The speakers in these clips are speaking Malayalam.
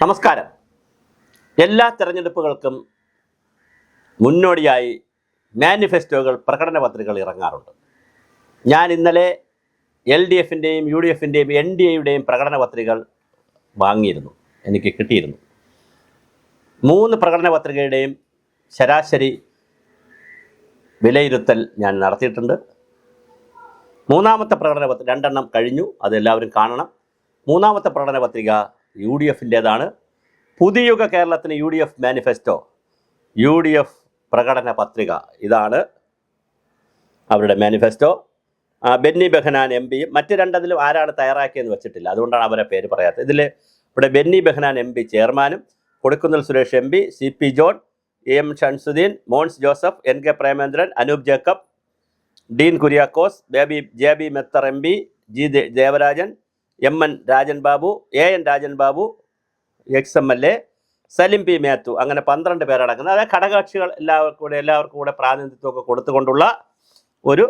നമസ്കാരം. എല്ലാ തെരഞ്ഞെടുപ്പുകൾക്കും മുന്നോടിയായി മാനിഫെസ്റ്റോകൾ, പ്രകടന പത്രികകൾ ഇറങ്ങാറുണ്ട്. ഞാൻ ഇന്നലെ LDFിൻ്റെയും UDFിൻ്റെയും NDAയുടെയും പ്രകടന പത്രികകൾ വാങ്ങിയിരുന്നു, എനിക്ക് കിട്ടിയിരുന്നു. 3 പ്രകടന പത്രികയുടെയും ശരാശരി വിലയിരുത്തൽ ഞാൻ നടത്തിയിട്ടുണ്ട്. മൂന്നാമത്തെ പ്രകടന പത്രിക 2 എണ്ണം കഴിഞ്ഞു, അതെല്ലാവരും കാണണം. മൂന്നാമത്തെ പ്രകടന പത്രിക UDFിൻ്റേതാണ്. പുതിയുഗ കേരളത്തിന് UDF മാനിഫെസ്റ്റോ, UDF പ്രകടന പത്രിക, ഇതാണ് അവരുടെ മാനിഫെസ്റ്റോ. ബെന്നി ബെഹനാൻ MP, മറ്റ് 2 അതിലും ആരാണ് തയ്യാറാക്കിയെന്ന് വെച്ചിട്ടില്ല, അതുകൊണ്ടാണ് അവരെ പേര് പറയാത്തത്. ഇതിൽ ഇവിടെ ബെന്നി ബെഹനാൻ MP ചെയർമാനും, Kodikunnil Suresh MP, CP John, AM Shamsuddin, Mons Joseph, NK Premachandran, Anoop Jacob, Dean Kuriakose, JB Mather MP, G Devarajan, MN Rajan Babu, AN Rajan Babu, XMLA, Salim P Mathew, അങ്ങനെ 12 പേരടങ്ങുന്നത്. അതായത് ഘടകകക്ഷികൾ എല്ലാവർക്കും കൂടെ പ്രാതിനിധ്യമൊക്കെ കൊടുത്തുകൊണ്ടുള്ള ഒരു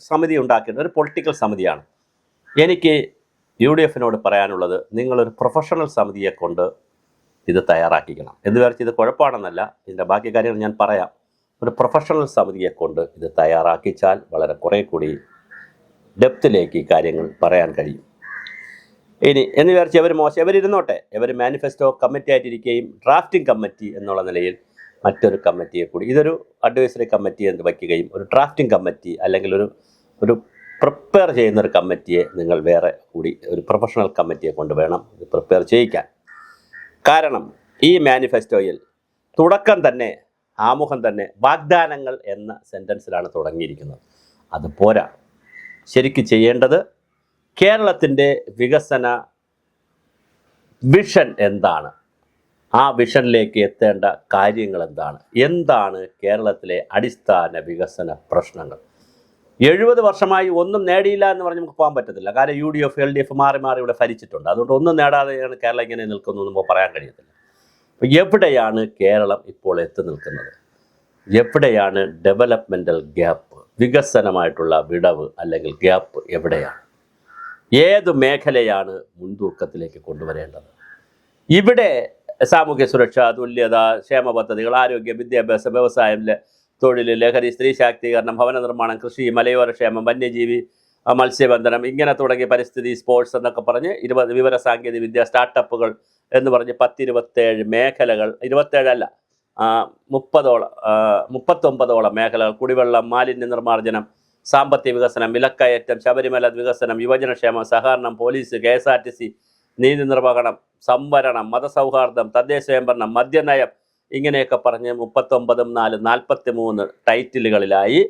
സമിതി ഉണ്ടാക്കിയിട്ട് ഒരു പൊളിറ്റിക്കൽ സമിതിയാണ്. എനിക്ക് UDFിനോട് പറയാനുള്ളത്, നിങ്ങളൊരു പ്രൊഫഷണൽ സമിതിയെ കൊണ്ട് ഇത് തയ്യാറാക്കിക്കണം. എന്ന് വിചാരിച്ച് ഇത് കുഴപ്പമാണെന്നല്ല, ഇതിൻ്റെ ബാക്കി കാര്യങ്ങൾ ഞാൻ പറയാം. ഒരു പ്രൊഫഷണൽ സമിതിയെ കൊണ്ട് ഇത് തയ്യാറാക്കിച്ചാൽ വളരെ കുറേ കൂടി ഡെപ്തിലേക്ക് ഈ കാര്യങ്ങൾ പറയാൻ കഴിയും. ഇനി എന്ന് വിചാരിച്ച് ഇവരിരുന്നോട്ടെ, ഇവർ മാനിഫെസ്റ്റോ കമ്മിറ്റി ആയിട്ടിരിക്കുകയും ഡ്രാഫ്റ്റിംഗ് കമ്മിറ്റി എന്നുള്ള നിലയിൽ മറ്റൊരു കമ്മിറ്റിയെ കൂടി, ഇതൊരു അഡ്വൈസറി കമ്മിറ്റി എന്ന് വയ്ക്കുകയും ഒരു ഡ്രാഫ്റ്റിംഗ് കമ്മിറ്റി അല്ലെങ്കിൽ ഒരു പ്രിപ്പയർ ചെയ്യുന്നൊരു കമ്മിറ്റിയെ നിങ്ങൾ വേറെ കൂടി ഒരു പ്രൊഫഷണൽ കമ്മിറ്റിയെ കൊണ്ട് വേണം ഇത് പ്രിപ്പയർ ചെയ്യിക്കാൻ. കാരണം ഈ മാനിഫെസ്റ്റോയിൽ തുടക്കം തന്നെ, ആമുഖം തന്നെ വാഗ്ദാനങ്ങൾ എന്ന സെൻറ്റൻസിലാണ് തുടങ്ങിയിരിക്കുന്നത്. അത് പോരാ. ശരിക്കും ചെയ്യേണ്ടത് കേരളത്തിൻ്റെ വികസന വിഷൻ എന്താണ്, ആ വിഷനിലേക്ക് എത്തേണ്ട കാര്യങ്ങൾ എന്താണ് കേരളത്തിലെ അടിസ്ഥാന വികസന പ്രശ്നങ്ങൾ. 70 വർഷമായി ഒന്നും നേടിയില്ല എന്ന് പറഞ്ഞ് നമുക്ക് പോകാൻ പറ്റത്തില്ല. കാരണം UDF LDF മാറി ഇവിടെ ഭരിച്ചിട്ടുണ്ട്. അതുകൊണ്ട് ഒന്നും നേടാതെയാണ് കേരളം ഇങ്ങനെ നിൽക്കുന്നു നമുക്ക് പറയാൻ കഴിയത്തില്ല. അപ്പോൾ എവിടെയാണ് കേരളം ഇപ്പോൾ എത്തി നിൽക്കുന്നത്? എവിടെയാണ് ഡെവലപ്മെൻ്റൽ ഗ്യാപ്പ്, വികസനമായിട്ടുള്ള വിടവ് അല്ലെങ്കിൽ ഗ്യാപ്പ് എവിടെയാണ്? ഏത് മേഖലയാണ് മുൻതൂക്കത്തിലേക്ക് കൊണ്ടുവരേണ്ടത്? ഇവിടെ സാമൂഹ്യ സുരക്ഷ, തുല്യത, ക്ഷേമ പദ്ധതികൾ, ആരോഗ്യം, വിദ്യാഭ്യാസം, വ്യവസായം, തൊഴിൽ, ലഹരി, സ്ത്രീ ശാക്തീകരണം, ഭവന നിർമ്മാണം, കൃഷി, മലയോര ക്ഷേമം, വന്യജീവി, മത്സ്യബന്ധനം, ഇങ്ങനെ തുടങ്ങി പരിസ്ഥിതി, സ്പോർട്സ് എന്നൊക്കെ പറഞ്ഞ് 20 വിവര സാങ്കേതിക വിദ്യ, സ്റ്റാർട്ടപ്പുകൾ എന്ന് പറഞ്ഞ് 10-27 മേഖലകൾ, 27 അല്ല 39ഓളം മേഖലകൾ, കുടിവെള്ളം, മാലിന്യ നിർമ്മാർജ്ജനം, സാമ്പത്തിക വികസനം, വിലക്കയറ്റം, ശബരിമല വികസനം, യുവജനക്ഷേമം, സഹകരണം, പോലീസ്, KSRTC, നീതി നിർവഹണം, സംവരണം, മതസൗഹാർദ്ദം, തദ്ദേശ സ്വയംഭരണം, മദ്യനയം, ഇങ്ങനെയൊക്കെ പറഞ്ഞ് 39-43 ടൈറ്റിലുകളിലായി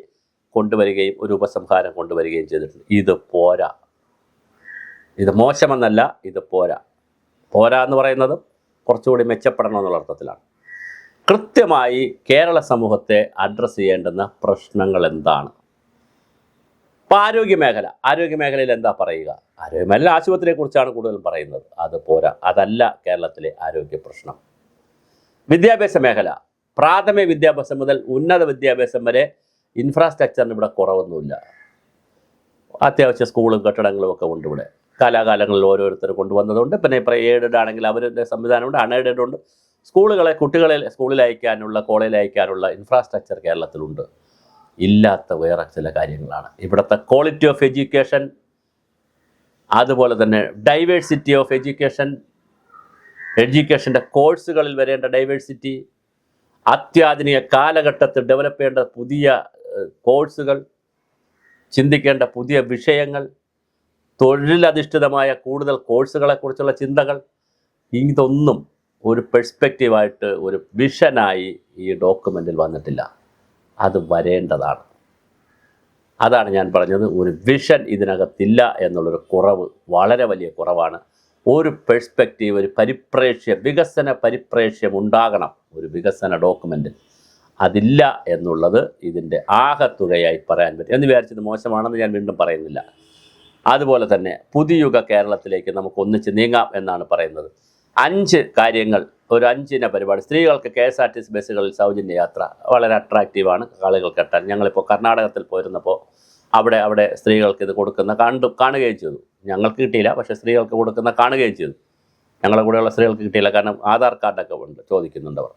കൊണ്ടുവരികയും ഒരു ഉപസംഹാരം കൊണ്ടുവരികയും ചെയ്തിട്ടുണ്ട്. ഇത് പോരാ. ഇത് മോശമെന്നല്ല, ഇത് പോരാ. പോരാ എന്ന് പറയുന്നത് കുറച്ചുകൂടി മെച്ചപ്പെടണം എന്നുള്ള അർത്ഥത്തിലാണ്. കൃത്യമായി കേരള സമൂഹത്തെ അഡ്രസ്സ് ചെയ്യേണ്ടുന്ന പ്രശ്നങ്ങൾ എന്താണ്? ഇപ്പോൾ ആരോഗ്യമേഖലയിൽ എന്താ പറയുക? ആരോഗ്യമേഖല ആശുപത്രിയെക്കുറിച്ചാണ് കൂടുതലും പറയുന്നത്. അത് പോരാ, അതല്ല കേരളത്തിലെ ആരോഗ്യ പ്രശ്നം. വിദ്യാഭ്യാസ മേഖല, പ്രാഥമിക വിദ്യാഭ്യാസം മുതൽ ഉന്നത വിദ്യാഭ്യാസം വരെ ഇൻഫ്രാസ്ട്രക്ചറിന് ഇവിടെ കുറവൊന്നുമില്ല. അത്യാവശ്യ സ്കൂളും കെട്ടിടങ്ങളും ഒക്കെ ഉണ്ട് ഇവിടെ. കാലാകാലങ്ങളിൽ ഓരോരുത്തർ കൊണ്ടുവന്നതുകൊണ്ട്. പിന്നെ ഇപ്പോൾ എയ്ഡഡ് ആണെങ്കിൽ അവരുടെ സംവിധാനമുണ്ട്, അൺഎയ്ഡഡ് ഉണ്ട്. കുട്ടികളെ സ്കൂളിൽ അയക്കാനുള്ള, കോളേജിൽ അയക്കാനുള്ള ഇൻഫ്രാസ്ട്രക്ചർ കേരളത്തിലുണ്ട്. ഇല്ലാത്ത വേറെ ചില കാര്യങ്ങളാണ് ഇവിടുത്തെ ക്വാളിറ്റി ഓഫ് എഡ്യൂക്കേഷൻ, അതുപോലെ തന്നെ ഡൈവേഴ്സിറ്റി ഓഫ് എഡ്യൂക്കേഷൻ്റെ കോഴ്സുകളിൽ വരേണ്ട ഡൈവേഴ്സിറ്റി, അത്യാധുനിക കാലഘട്ടത്തിൽ ഡെവലപ്പ് ചെയ്യേണ്ട പുതിയ കോഴ്സുകൾ, ചിന്തിക്കേണ്ട പുതിയ വിഷയങ്ങൾ, തൊഴിലധിഷ്ഠിതമായ കൂടുതൽ കോഴ്സുകളെക്കുറിച്ചുള്ള ചിന്തകൾ, ഇതൊന്നും ഒരു പെർസ്പെക്റ്റീവായിട്ട്, ഒരു വിഷനായി ഈ ഡോക്യുമെൻറ്റിൽ വന്നിട്ടില്ല. അത് വരേണ്ടതാണ്. അതാണ് ഞാൻ പറഞ്ഞത്, ഒരു വിഷൻ ഇതിനകത്തില്ല എന്നുള്ളൊരു കുറവ്, വളരെ വലിയ കുറവാണ്. ഒരു പെർസ്പെക്റ്റീവ്, ഒരു പരിപ്രേക്ഷ്യം, വികസന പരിപ്രേക്ഷ്യം ഉണ്ടാകണം ഒരു വികസന ഡോക്യുമെൻറ്റിൽ. അതില്ല എന്നുള്ളത് ഇതിൻ്റെ ആകത്തുകയായി പറയാൻ പറ്റും. എന്ന് വിചാരിച്ചത് മോശമാണെന്ന് ഞാൻ വീണ്ടും പറയുന്നില്ല. അതുപോലെ തന്നെ പുതിയുഗ കേരളത്തിലേക്ക് നമുക്ക് ഒന്നിച്ച് നീങ്ങാം എന്നാണ് പറയുന്നത്. 5 കാര്യങ്ങൾ, ഒരു 5 പരിപാടി. സ്ത്രീകൾക്ക് KSRTC ബസ്സുകളിൽ സൗജന്യ യാത്ര വളരെ അട്രാക്റ്റീവാണ്, ആളുകൾ കെട്ടാൻ. ഞങ്ങളിപ്പോൾ കർണാടകത്തിൽ പോയിരുന്നപ്പോൾ അവിടെ സ്ത്രീകൾക്ക് ഇത് കാണുകയും ചെയ്തു. ഞങ്ങൾക്ക് കിട്ടിയില്ല, പക്ഷേ സ്ത്രീകൾക്ക് കാണുകയും ചെയ്തു. ഞങ്ങളുടെ കൂടെയുള്ള സ്ത്രീകൾക്ക് കിട്ടിയില്ല, കാരണം ആധാർ കാർഡൊക്കെ ഉണ്ട്, ചോദിക്കുന്നുണ്ട് അവർ.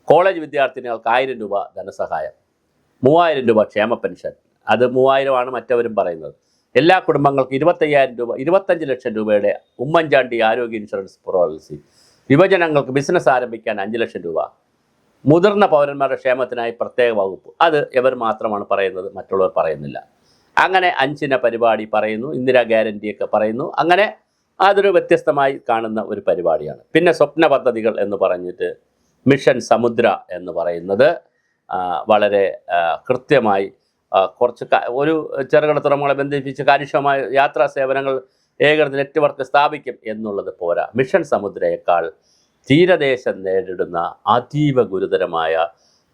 കോളേജ് വിദ്യാർത്ഥിനികൾക്ക് 1000 രൂപ ധനസഹായം, 3000 രൂപ ക്ഷേമ പെൻഷൻ. അത് 3000 മറ്റവരും പറയുന്നത്. എല്ലാ കുടുംബങ്ങൾക്കും 25,000 രൂപ, 25 ലക്ഷം രൂപയുടെ ഉമ്മൻചാണ്ടി ആരോഗ്യ ഇൻഷുറൻസ് പോളിസി. യുവജനങ്ങൾക്ക് ബിസിനസ് ആരംഭിക്കാൻ 5 ലക്ഷം രൂപ. മുതിർന്ന പൗരന്മാരുടെ ക്ഷേമത്തിനായി പ്രത്യേക വകുപ്പ്. അത് ഇവർ മാത്രമാണ് പറയുന്നത്, മറ്റുള്ളവർ പറയുന്നില്ല. അങ്ങനെ 5 പരിപാടി പറയുന്നു, ഇന്ദിരാ ഗ്യാരണ്ടിയൊക്കെ പറയുന്നു. അങ്ങനെ അതൊരു വ്യത്യസ്തമായി കാണുന്ന ഒരു പരിപാടിയാണ്. പിന്നെ സ്വപ്ന പദ്ധതികൾ എന്ന് പറഞ്ഞിട്ട് മിഷൻ സമുദ്ര എന്ന് പറയുന്നത് വളരെ കൃത്യമായി കുറച്ച് ഒരു ചെറുകിട തുറമുഖങ്ങളെ ബന്ധിപ്പിച്ച് കാര്യക്ഷമമായ യാത്രാ സേവനങ്ങൾ ഏകീകൃത നെറ്റ്വർക്ക് സ്ഥാപിക്കും എന്നുള്ളത് പോരാ. മിഷൻ സമുദ്രയേക്കാൾ തീരദേശം നേരിടുന്ന അതീവ ഗുരുതരമായ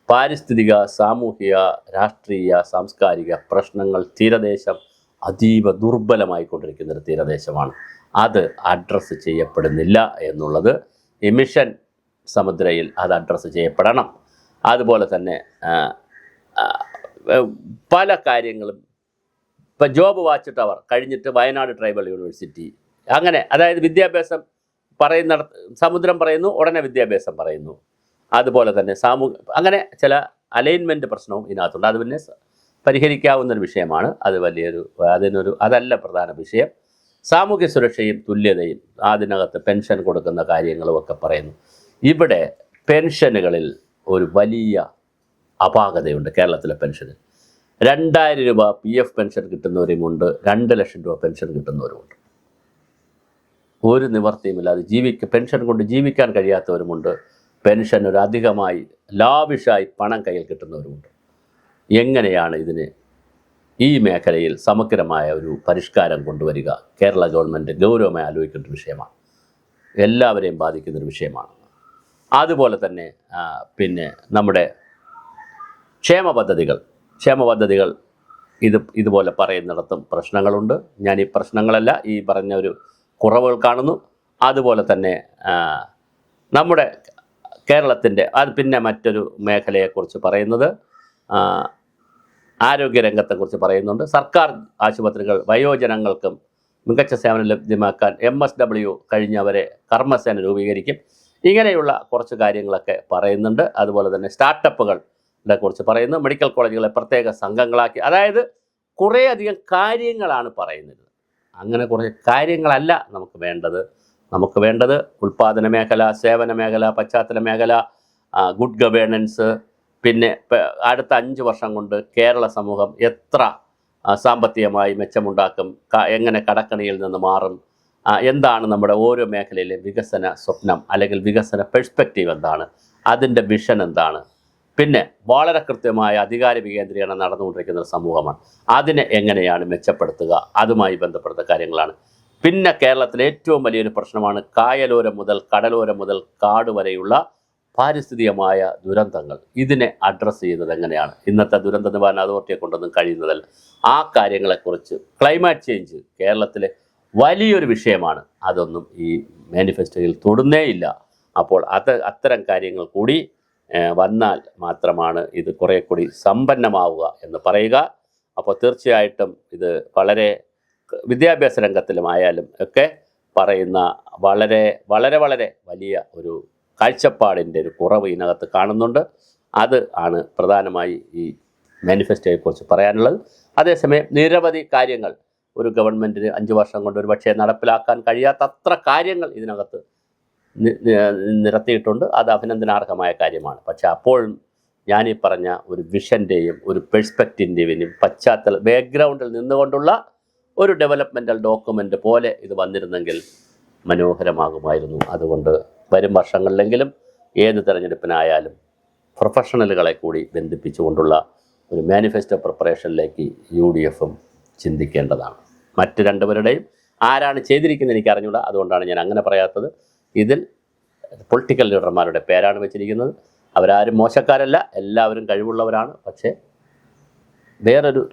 പാരിസ്ഥിതിക, സാമൂഹിക, രാഷ്ട്രീയ, സാംസ്കാരിക പ്രശ്നങ്ങൾ, തീരദേശം അതീവ ദുർബലമായിക്കൊണ്ടിരിക്കുന്നൊരു തീരദേശമാണ്. അത് അഡ്രസ്സ് ചെയ്യപ്പെടുന്നില്ല എന്നുള്ളത് ഈ മിഷൻ സമുദ്രയിൽ അത് അഡ്രസ്സ് ചെയ്യപ്പെടണം. അതുപോലെ തന്നെ പല കാര്യങ്ങളും ഇപ്പോൾ ജോബ് വാച്ച് ടവർ കഴിഞ്ഞിട്ട് വയനാട് ട്രൈബൽ യൂണിവേഴ്സിറ്റി, അങ്ങനെ അതായത് വിദ്യാഭ്യാസം പറയുന്നിടത്ത് സമുദ്രം പറയുന്നു, ഉടനെ വിദ്യാഭ്യാസം പറയുന്നു. അതുപോലെ തന്നെ അങ്ങനെ ചില അലൈൻമെൻറ്റ് പ്രശ്നവും ഇതിനകത്തുണ്ട്. അത് പിന്നെ പരിഹരിക്കാവുന്നൊരു വിഷയമാണ്. അത് അതല്ല പ്രധാന വിഷയം. സാമൂഹ്യ സുരക്ഷയും തുല്യതയും, അതിനകത്ത് പെൻഷൻ കൊടുക്കുന്ന കാര്യങ്ങളും ഒക്കെ പറയുന്നു. ഇവിടെ പെൻഷനുകളിൽ ഒരു വലിയ അപാകതയുണ്ട്. കേരളത്തിലെ പെൻഷന് 2000 രൂപ PF പെൻഷൻ കിട്ടുന്നവരുമുണ്ട്, 2 ലക്ഷം രൂപ പെൻഷൻ കിട്ടുന്നവരുമുണ്ട്. ഒരു നിവർത്തിയുമില്ലാതെ പെൻഷൻ കൊണ്ട് ജീവിക്കാൻ കഴിയാത്തവരുമുണ്ട്. പെൻഷൻ ഒരു അധികമായി ലാവിഷായി പണം കയ്യിൽ കിട്ടുന്നവരുമുണ്ട്. എങ്ങനെയാണ് ഇതിന് ഈ മേഖലയിൽ സമഗ്രമായ ഒരു പരിഷ്കാരം കൊണ്ടുവരിക? കേരള ഗവൺമെൻറ് ഗൗരവമായി ആലോചിക്കേണ്ട വിഷയമാണ്. എല്ലാവരെയും ബാധിക്കുന്നൊരു വിഷയമാണ്. അതുപോലെ തന്നെ പിന്നെ നമ്മുടെ ക്ഷേമ പദ്ധതികൾ ഇതുപോലെ പറയുന്നിടത്തും പ്രശ്നങ്ങളുണ്ട്. ഞാൻ ഈ പ്രശ്നങ്ങളല്ല, ഈ പറഞ്ഞ ഒരു കുറവുകൾ കാണുന്നു. അതുപോലെ തന്നെ നമ്മുടെ കേരളത്തിൻ്റെ പിന്നെ മറ്റൊരു മേഖലയെക്കുറിച്ച് പറയുന്നത് ആരോഗ്യരംഗത്തെക്കുറിച്ച് പറയുന്നുണ്ട്. സർക്കാർ ആശുപത്രികൾ വയോജനങ്ങൾക്കും മികച്ച സേവനം ലഭ്യമാക്കാൻ MSW കഴിഞ്ഞവരെ കർമ്മസേന രൂപീകരിക്കും. ഇങ്ങനെയുള്ള കുറച്ച് കാര്യങ്ങളൊക്കെ പറയുന്നുണ്ട്. അതുപോലെ തന്നെ സ്റ്റാർട്ടപ്പുകളെ കുറിച്ച് പറയുന്നു. മെഡിക്കൽ കോളേജുകളെ പ്രത്യേക സംഘങ്ങളാക്കി, അതായത് കുറേയധികം കാര്യങ്ങളാണ് പറയുന്നത്. അങ്ങനെ കുറേ കാര്യങ്ങളല്ല നമുക്ക് വേണ്ടത് ഉൽപ്പാദന മേഖല, സേവന മേഖല, പശ്ചാത്തല മേഖല, ഗുഡ് ഗവേണൻസ്. പിന്നെ അടുത്ത 5 വർഷം കൊണ്ട് കേരള സമൂഹം എത്ര സാമ്പത്തികമായി മെച്ചമുണ്ടാക്കും, എങ്ങനെ കടക്കണിയിൽ നിന്ന് മാറും, എന്താണ് നമ്മുടെ ഓരോ മേഖലയിലെ വികസന സ്വപ്നം അല്ലെങ്കിൽ വികസന പെർസ്പെക്റ്റീവ് എന്താണ്, അതിൻ്റെ വിഷൻ എന്താണ്. പിന്നെ വളരെ കൃത്യമായ അധികാര വികേന്ദ്രീകരണം നടന്നുകൊണ്ടിരിക്കുന്ന ഒരു സമൂഹമാണ്. അതിനെ എങ്ങനെയാണ് മെച്ചപ്പെടുത്തുക, അതുമായി ബന്ധപ്പെടുന്ന കാര്യങ്ങളാണ്. പിന്നെ കേരളത്തിലെ ഏറ്റവും വലിയൊരു പ്രശ്നമാണ് കായലോരം മുതൽ കടലോരം മുതൽ കാട് വരെയുള്ള പാരിസ്ഥിതികമായ ദുരന്തങ്ങൾ. ഇതിനെ അഡ്രസ്സ് ചെയ്യുന്നത് എങ്ങനെയാണ്? ഇന്നത്തെ ദുരന്ത നിവാരണ അതോറിറ്റിയെ കൊണ്ടൊന്നും കഴിയുന്നതല്ല. ആ കാര്യങ്ങളെക്കുറിച്ച് ക്ലൈമറ്റ് ചേഞ്ച് കേരളത്തിലെ വലിയൊരു വിഷയമാണ്. അതൊന്നും ഈ മാനിഫെസ്റ്റോയിൽ തൊടുന്നേയില്ല. അപ്പോൾ അത്തരം കാര്യങ്ങൾ കൂടി വന്നാൽ മാത്രമാണ് ഇത് കുറേ കൂടി സമ്പന്നമാവുക എന്ന് പറയുക. അപ്പോൾ തീർച്ചയായിട്ടും ഇത് വളരെ വിദ്യാഭ്യാസ രംഗത്തിലുമായാലും ഒക്കെ പറയുന്ന വളരെ വളരെ വളരെ വലിയ ഒരു കാഴ്ചപ്പാടിൻ്റെ ഒരു കുറവ് ഇതിനകത്ത് കാണുന്നുണ്ട്. അത് ആണ് പ്രധാനമായി ഈ മാനിഫെസ്റ്റോയെക്കുറിച്ച് പറയാനുള്ളത്. അതേസമയം നിരവധി കാര്യങ്ങൾ ഒരു ഗവൺമെൻറ്റിന് 5 വർഷം കൊണ്ട് ഒരു പക്ഷേ നടപ്പിലാക്കാൻ കഴിയാത്തത്ര കാര്യങ്ങൾ ഇതിനകത്ത് നിരത്തിയിട്ടുണ്ട്. അത് അഭിനന്ദനാർഹമായ കാര്യമാണ്. പക്ഷേ അപ്പോഴും ഞാനീ പറഞ്ഞ ഒരു വിഷൻ്റെയും ഒരു പെർസ്പെക്റ്റീവിൻ്റെയും ബാക്ക്ഗ്രൗണ്ടിൽ നിന്നുകൊണ്ടുള്ള ഒരു ഡെവലപ്മെൻ്റൽ ഡോക്യുമെൻ്റ് പോലെ ഇത് വന്നിരുന്നെങ്കിൽ മനോഹരമാകുമായിരുന്നു. അതുകൊണ്ട് വരും വർഷങ്ങളിലെങ്കിലും ഏത് തിരഞ്ഞെടുപ്പിനായാലും പ്രൊഫഷണലുകളെ കൂടി ബന്ധിപ്പിച്ചുകൊണ്ടുള്ള ഒരു മാനിഫെസ്റ്റോ പ്രിപ്പറേഷനിലേക്ക് UDFും ചിന്തിക്കേണ്ടതാണ്. മറ്റ് രണ്ടുപേരുടെയും ആരാണ് ചെയ്തിരിക്കുന്നത് എനിക്ക് അറിഞ്ഞൂടാ. അതുകൊണ്ടാണ് ഞാൻ അങ്ങനെ പറയാത്തത്. ഇതിൽ പൊളിറ്റിക്കൽ ലീഡർമാരുടെ പേരാണ് വെച്ചിരിക്കുന്നത്. അവരാരും മോശക്കാരല്ല, എല്ലാവരും കഴിവുള്ളവരാണ്. പക്ഷേ വേറൊരു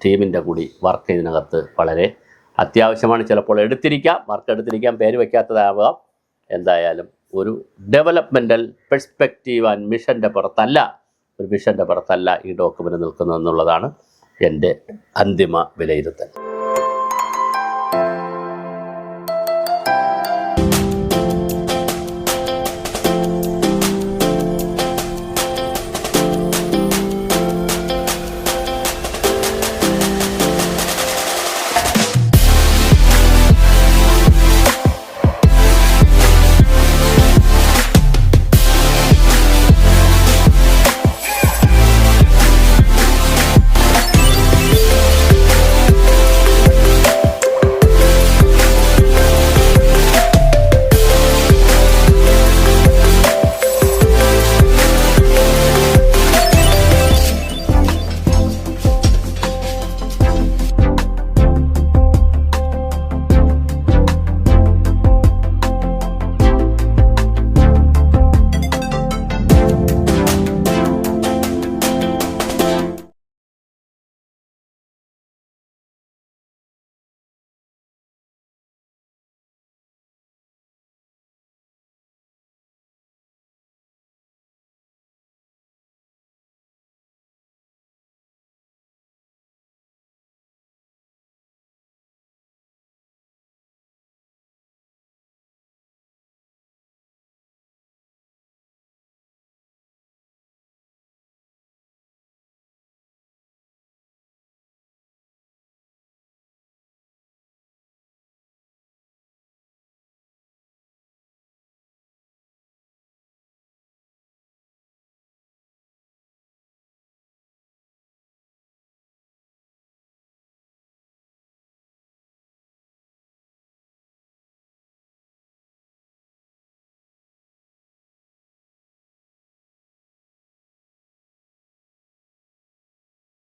ടീമിൻ്റെ കൂടി വർക്ക് ഇതിനകത്ത് വളരെ അത്യാവശ്യമാണ്. ചിലപ്പോൾ വർക്ക് എടുത്തിരിക്കാം, പേര് വയ്ക്കാത്തതാവാം. എന്തായാലും ഒരു ഡെവലപ്മെൻ്റൽ പെർസ്പെക്റ്റീവ് ആൻഡ് മിഷൻ്റെ പുറത്തല്ല ഈ ഡോക്യുമെൻ്റ് നിൽക്കുന്നതെന്നുള്ളതാണ് എൻ്റെ അന്തിമ വിലയിരുത്തൽ.